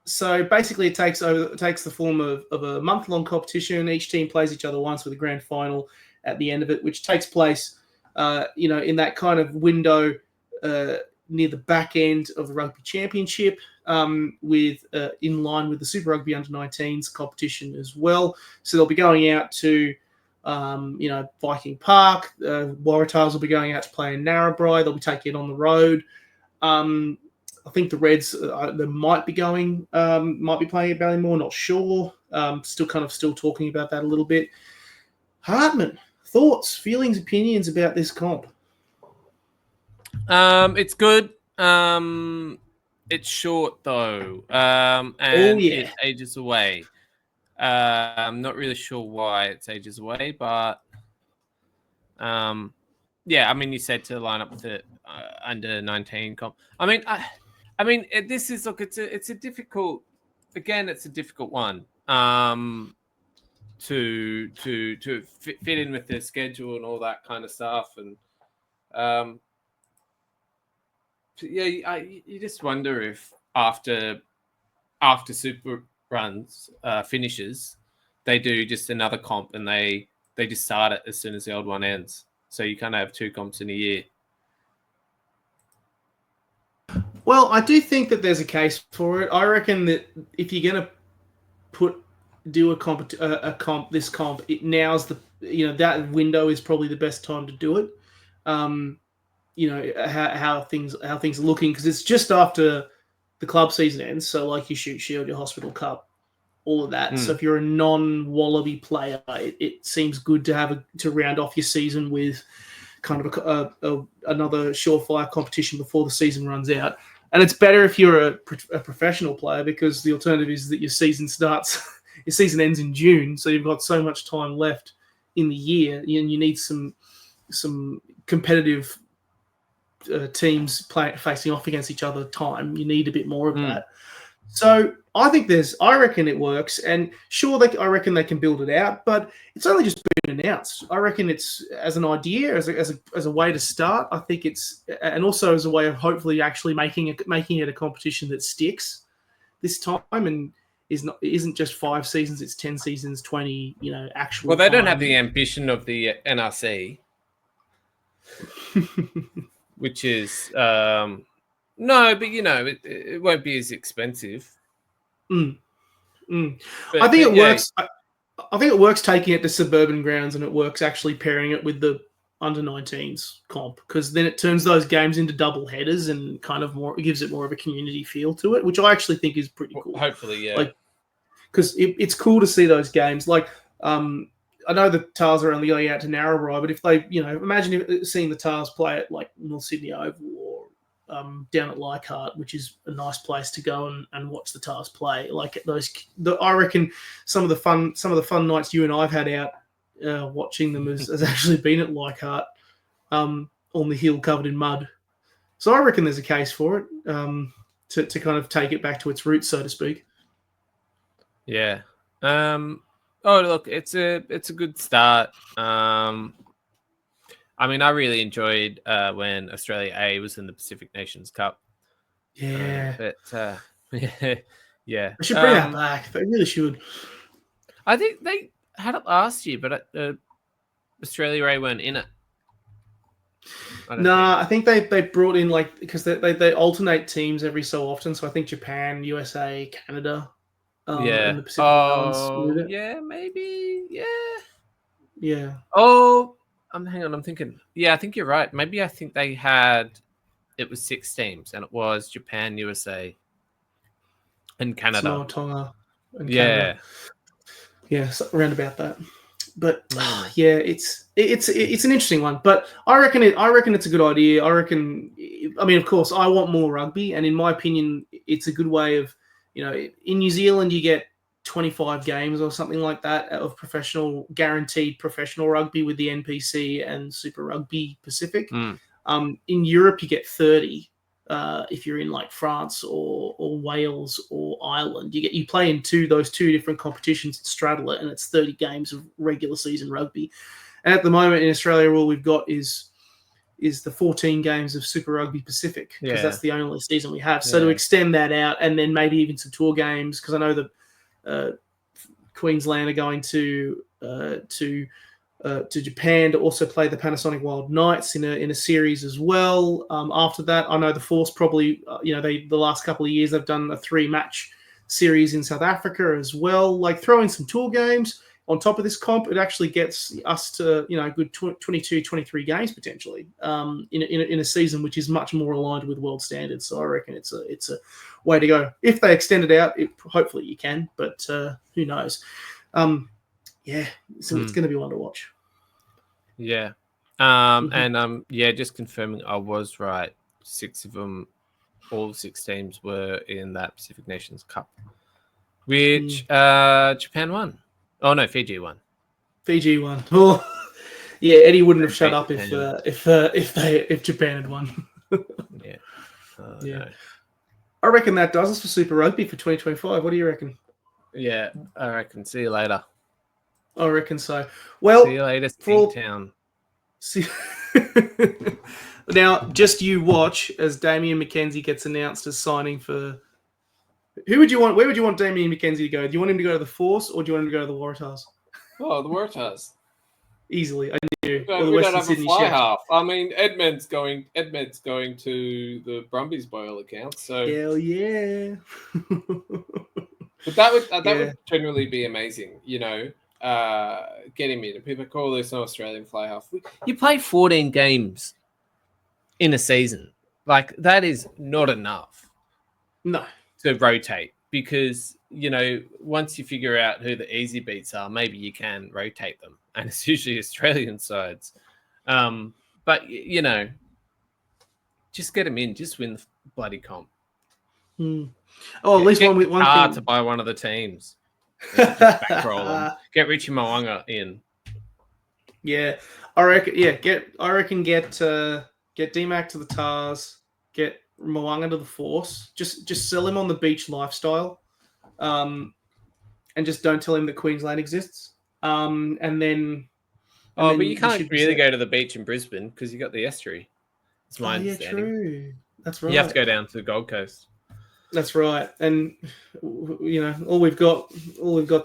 [SPEAKER 1] So basically, it takes the form of a month-long competition. Each team plays each other once with a grand final at the end of it, which takes place, in that kind of window near the back end of the Rugby Championship, with in line with the Super Rugby Under-19s competition as well. So they'll be going out to, Viking Park. Waratahs will be going out to play in Narrabri. They'll be taking it on the road. I think the Reds they might be playing at Ballymore. Not sure. Still talking about that a little bit. Hartman, thoughts, feelings, opinions about this comp?
[SPEAKER 3] It's good. It's short though, and it ages away. I'm not really sure why it's ages away, but you said to line up with the under 19 comp. This is it's a difficult one to fit in with their schedule and all that kind of stuff, and you just wonder if after Super runs finishes, they do just another comp and they just start it as soon as the old one ends. So you kind of have 2 comps in a year.
[SPEAKER 1] Well, I do think that there's a case for it. I reckon that if you're going to do a comp, now's that window is probably the best time to do it. How things are looking, because it's just after the club season ends. So like your Shoot Shield, your Hospital Cup, all of that. So if you're a non-Wallaby player, it seems good to round off your season with kind of another surefire competition before the season runs out. And it's better if you're a professional player, because the alternative is that your season ends in June, so you've got so much time left in the year, and you need some competitive teams facing off against each other time. You need a bit more of that. So I reckon it works, and sure, I reckon they can build it out, but it's only just been announced. I reckon it's as an idea, as a way to start. I think it's, and also as a way of hopefully actually making it a competition that sticks this time, and isn't just 5 seasons, it's 10 seasons, 20, actual.
[SPEAKER 3] Well, they don't have the ambition of the NRC, which is no, but it won't be as expensive.
[SPEAKER 1] But, I think it works. I think it works taking it to suburban grounds, and it works actually pairing it with the under-19s comp, because then it turns those games into double headers and kind of gives it more of a community feel to it, which I actually think is pretty cool.
[SPEAKER 3] Hopefully, yeah.
[SPEAKER 1] Like, because it's cool to see those games. Like, I I know the Tars are only going out to Narrabri, but if they, imagine seeing the Tars play at like North Sydney Oval or down at Leichhardt, which is a nice place to go and watch the Tars play. Like I reckon some of the fun nights you and I've had out watching them has actually been at Leichhardt, on the hill covered in mud. So I reckon there's a case for it, to kind of take it back to its roots, so to speak.
[SPEAKER 3] Yeah. Look, it's a good start. I mean, I really enjoyed when Australia A was in the Pacific Nations Cup.
[SPEAKER 1] Yeah.
[SPEAKER 3] Yeah.
[SPEAKER 1] They should bring that back. They really should.
[SPEAKER 3] I think they had it last year, but Australia A weren't in it.
[SPEAKER 1] I think they brought in, like, because they alternate teams every so often. So I think Japan, USA, Canada, and the Pacific Islands.
[SPEAKER 3] Yeah, maybe.
[SPEAKER 1] Yeah.
[SPEAKER 3] Oh, hang on. I'm thinking. Yeah, I think you're right. Maybe I think it was 6 teams, and it was Japan, USA, and Canada.
[SPEAKER 1] Samoa, Tonga, and Canada. Yeah, so around about that. But yeah, it's an interesting one. But I reckon it's a good idea. I mean, of course, I want more rugby, and in my opinion, it's a good way of, in New Zealand you get 25 games or something like that of guaranteed professional rugby with the NPC and Super Rugby Pacific. In Europe, you get 30. If you're in like France or Wales or Ireland, you play in those two different competitions and straddle it, and it's 30 games of regular season rugby. And at the moment in Australia, all we've got is the 14 games of Super Rugby Pacific, because that's the only season we have. So to extend that out, and then maybe even some tour games, because I know that Queensland are going to Japan to also play the Panasonic Wild Knights in a series as well. After that, I know the Force probably, the last couple of years they've done a 3-match series in South Africa as well. Like, throw in some tour games on top of this comp, it actually gets us to a good 22, 23 games potentially in a season which is much more aligned with world standards. So I reckon it's a way to go. If they extend it out, hopefully you can, but who knows? So it's going to be one to watch.
[SPEAKER 3] Yeah. And just confirming I was right. 6 of them, all 6 teams were in that Pacific Nations Cup, which Japan won. Oh no, Fiji won.
[SPEAKER 1] Fiji won. Oh, yeah, Eddie wouldn't have shut up if Japan had won.
[SPEAKER 3] Yeah.
[SPEAKER 1] No. I reckon that does us for Super Rugby for 2025. What do you reckon?
[SPEAKER 3] Yeah, I reckon. See you later.
[SPEAKER 1] I reckon so. Well,
[SPEAKER 3] see you later, Steve Town.
[SPEAKER 1] Now, just you watch as Damian McKenzie gets announced as signing for. Who would you want? Where would you want Damian McKenzie to go? Do you want him to go to the Force, or do you want him to go to the Waratahs?
[SPEAKER 3] Oh, the Waratahs.
[SPEAKER 1] Easily, I knew.
[SPEAKER 3] We don't have a fly half. I mean, Edmund's going to the Brumbies by all accounts. So
[SPEAKER 1] hell yeah.
[SPEAKER 3] But that would generally be amazing. Get him in. And people call this an Australian fly half. You play 14 games in a season. Like, that is not enough.
[SPEAKER 1] No.
[SPEAKER 3] To rotate, because once you figure out who the easy beats are, maybe you can rotate them, and it's usually Australian sides. But just get them in, just win the bloody comp.
[SPEAKER 1] Oh, at least one
[SPEAKER 3] thing to buy one of the teams. Just backroll them. Get Richie Mo'unga in.
[SPEAKER 1] Yeah, I reckon. Yeah, get D-Mac to the Tars. Get Mo'unga to the Force. Just sell him on the beach lifestyle, and just don't tell him that Queensland exists. And then.
[SPEAKER 3] But you can't really go to the beach in Brisbane because you got the estuary. That's my understanding.
[SPEAKER 1] True. That's right.
[SPEAKER 3] You have to go down to the Gold Coast.
[SPEAKER 1] That's right, and all we've got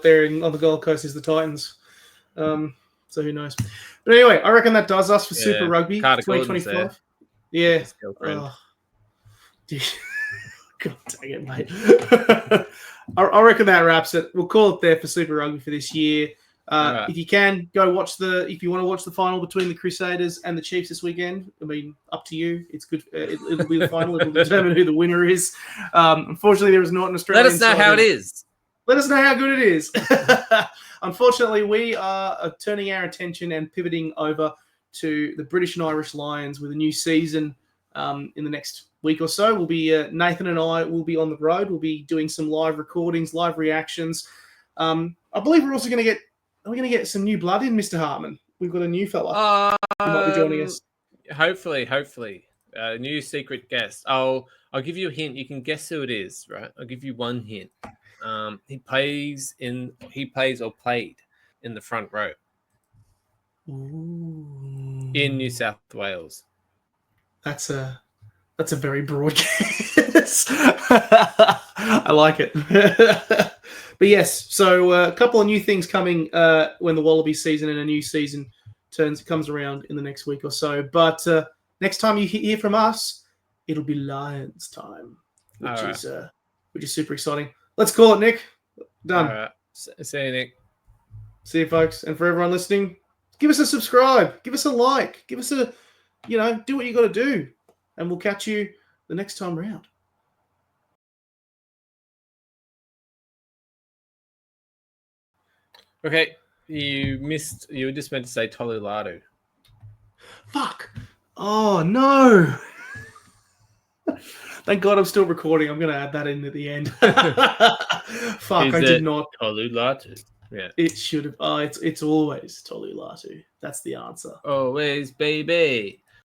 [SPEAKER 1] there on the Gold Coast is the Titans. So who knows? But anyway, I reckon that does us for Super Rugby 2025. Yeah. God dang it, mate. I reckon that wraps it. We'll call it there for Super Rugby for this year. Right. If you can, go watch if you want to watch the final between the Crusaders and the Chiefs this weekend, I mean, up to you. It's good. It'll be the final. It'll determine who the winner is. Unfortunately, there is not an Australian.
[SPEAKER 3] Let us know how it is.
[SPEAKER 1] Let us know how good it is. Unfortunately, we are turning our attention and pivoting over to the British and Irish Lions with a new season in the next week or so. We'll be Nathan and I will be on the road. We'll be doing some live recordings, live reactions. I believe we're also going to get. Are we going to get some new blood in, Mr. Hartman? We've got a new fella who might be joining us.
[SPEAKER 3] Hopefully, new secret guest. I'll give you a hint. You can guess who it is, right? I'll give you one hint. He plays or played in the front row.
[SPEAKER 1] Ooh.
[SPEAKER 3] In New South Wales.
[SPEAKER 1] That's a very broad guess. I like it. But yes, so a couple of new things coming when the Wallaby season and a new season comes around in the next week or so. But next time you hear from us, it'll be Lions time, which is super exciting. Let's call it, Nick. Done.
[SPEAKER 3] All right. See you, Nick.
[SPEAKER 1] See you, folks. And for everyone listening, give us a subscribe, give us a like, give us a, do what you got to do. And we'll catch you the next time round.
[SPEAKER 3] Okay. You were just meant to say Toluladu.
[SPEAKER 1] Fuck. Oh, no. Thank God I'm still recording. I'm going to add that in at the end. Fuck, I did not.
[SPEAKER 3] Toluladu. Yeah.
[SPEAKER 1] It should have. It's always Tolulatu. That's the answer.
[SPEAKER 3] Always, baby.